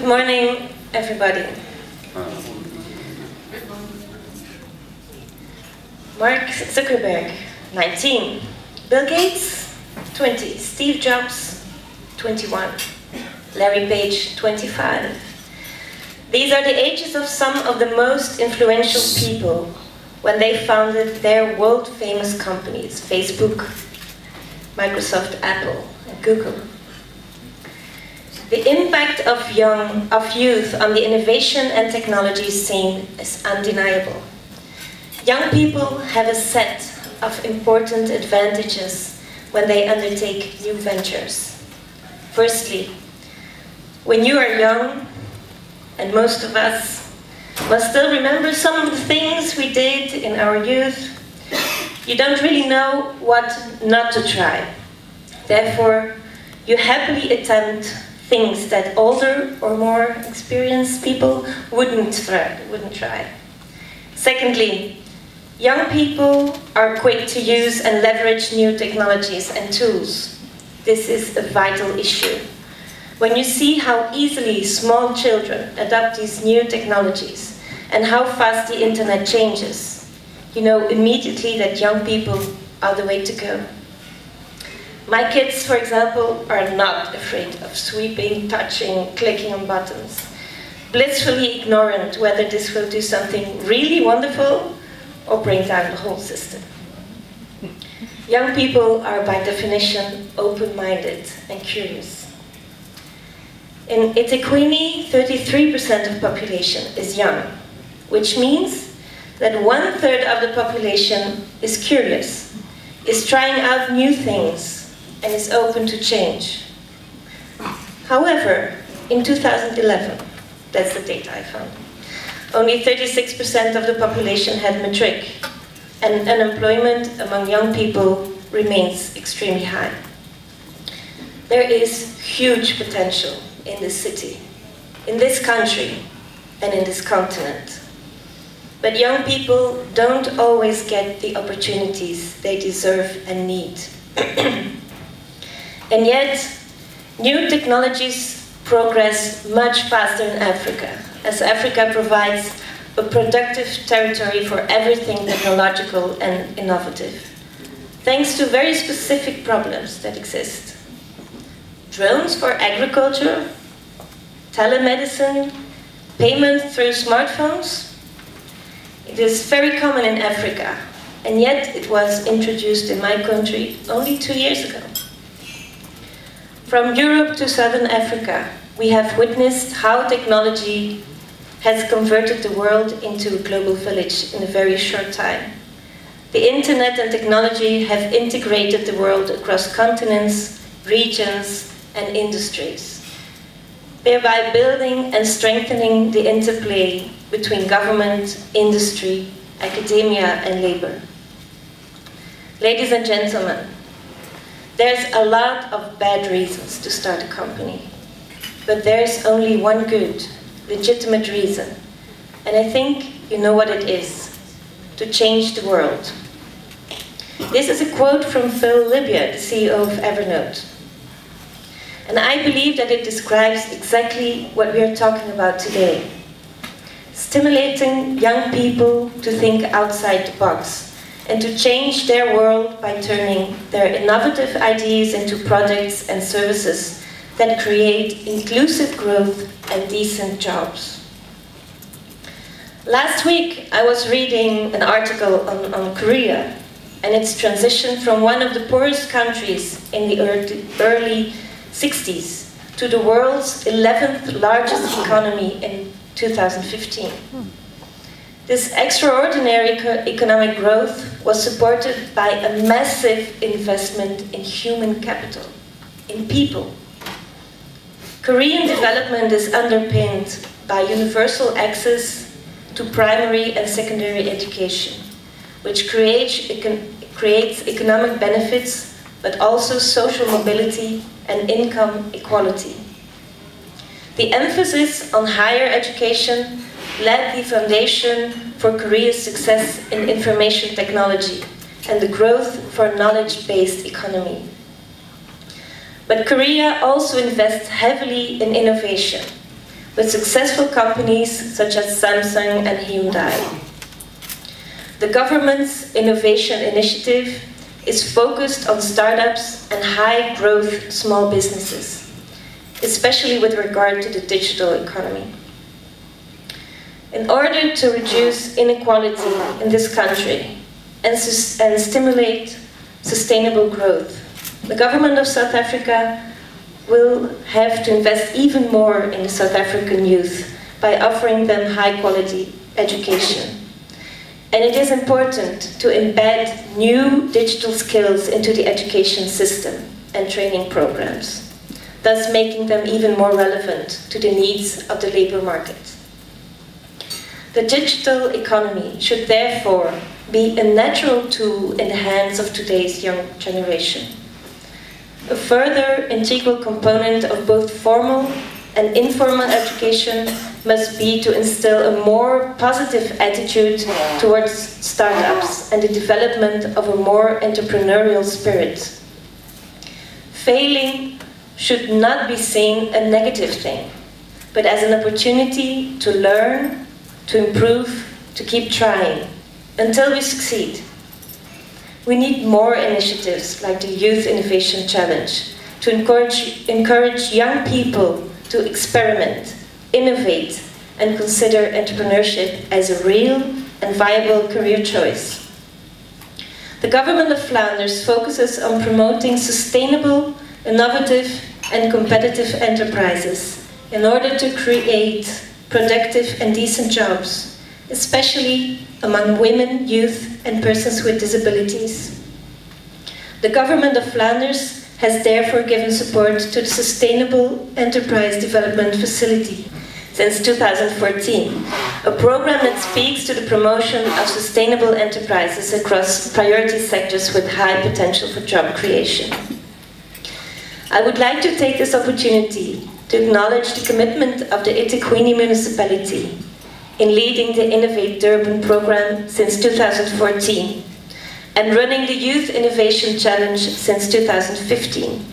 morning, everybody. Mark Zuckerberg, 19. Bill Gates, 20. Steve Jobs, 21. Larry Page, 25. These are the ages of some of the most influential people when they founded their world-famous companies, Facebook, Microsoft, Apple, and Google. The impact of youth on the innovation and technology scene is undeniable. Young people have a set of important advantages when they undertake new ventures. Firstly, when you are young, and most of us must still remember some of the things we did in our youth, you don't really know what not to try. Therefore, you happily attempt things that older or more experienced people wouldn't try. Secondly, young people are quick to use and leverage new technologies and tools. This is a vital issue. When you see how easily small children adopt these new technologies and how fast the internet changes, you know immediately that young people are the way to go. My kids, for example, are not afraid of sweeping, touching, clicking on buttons, blissfully ignorant whether this will do something really wonderful or bring down the whole system. Young people are by definition open-minded and curious. In eThekwini, 33% of population is young, which means that 1/3 of the population is curious, is trying out new things, and is open to change. However, in 2011, that's the data I found, only 36% of the population had matric, and unemployment among young people remains extremely high. There is huge potential in this city, in this country, and in this continent. But young people don't always get the opportunities they deserve and need. And yet, new technologies progress much faster in Africa, as Africa provides a productive territory for everything technological and innovative, thanks to very specific problems that exist. Drones for agriculture, telemedicine, payment through smartphones. It is very common in Africa, and yet it was introduced in my country only 2 years ago. From Europe to Southern Africa, we have witnessed how technology has converted the world into a global village in a very short time. The internet and technology have integrated the world across continents, regions, and industries, thereby building and strengthening the interplay between government, industry, academia, and labor. Ladies and gentlemen, there's a lot of bad reasons to start a company, but there's only one good, legitimate reason, and I think you know what it is: to change the world. This is a quote from Phil Libya, the CEO of Evernote. And I believe that it describes exactly what we are talking about today. Stimulating young people to think outside the box and to change their world by turning their innovative ideas into products and services that create inclusive growth and decent jobs. Last week, I was reading an article on Korea and its transition from one of the poorest countries in the early 60s to the world's 11th largest economy in 2015. This extraordinary economic growth was supported by a massive investment in human capital, in people. Korean development is underpinned by universal access to primary and secondary education, which creates economic benefits, but also social mobility and income equality. The emphasis on higher education laid the foundation for Korea's success in information technology and the growth for a knowledge-based economy. But Korea also invests heavily in innovation, with successful companies such as Samsung and Hyundai. The government's innovation initiative is focused on startups and high-growth small businesses, especially with regard to the digital economy. In order to reduce inequality in this country and stimulate sustainable growth, the government of South Africa will have to invest even more in the South African youth by offering them high-quality education. And it is important to embed new digital skills into the education system and training programs, thus making them even more relevant to the needs of the labor market. The digital economy should therefore be a natural tool in the hands of today's young generation. A further integral component of both formal and informal education must be to instill a more positive attitude towards startups and the development of a more entrepreneurial spirit. Failing should not be seen a negative thing, but as an opportunity to learn, to improve, to keep trying, until we succeed. We need more initiatives like the Youth Innovation Challenge to encourage young people to experiment, innovate, and consider entrepreneurship as a real and viable career choice. The Government of Flanders focuses on promoting sustainable, innovative, and competitive enterprises in order to create productive and decent jobs, especially among women, youth, and persons with disabilities. The Government of Flanders has therefore given support to the Sustainable Enterprise Development Facility since 2014, a program that speaks to the promotion of sustainable enterprises across priority sectors with high potential for job creation. I would like to take this opportunity to acknowledge the commitment of the eThekwini municipality in leading the Innovate Durban program since 2014 and running the Youth Innovation Challenge since 2015.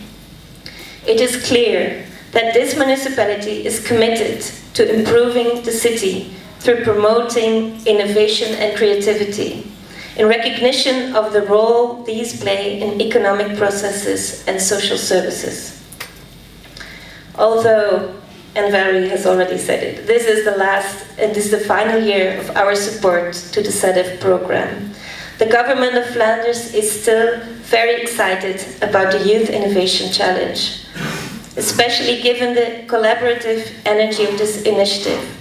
It is clear that this municipality is committed to improving the city through promoting innovation and creativity, in recognition of the role these play in economic processes and social services. Although, and Valerie has already said it, this is the final year of our support to the SEDEF program. The Government of Flanders is still very excited about the Youth Innovation Challenge, especially given the collaborative energy of this initiative.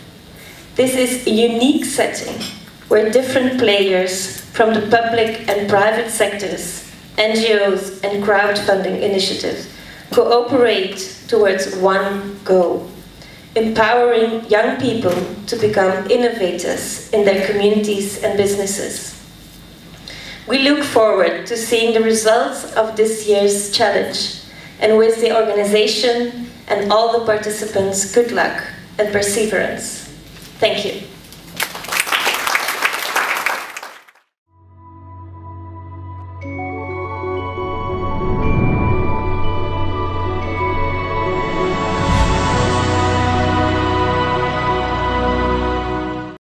This is a unique setting where different players from the public and private sectors, NGOs and crowdfunding initiatives cooperate towards one goal: empowering young people to become innovators in their communities and businesses. We look forward to seeing the results of this year's challenge, and wish the organization and all the participants good luck and perseverance. Thank you.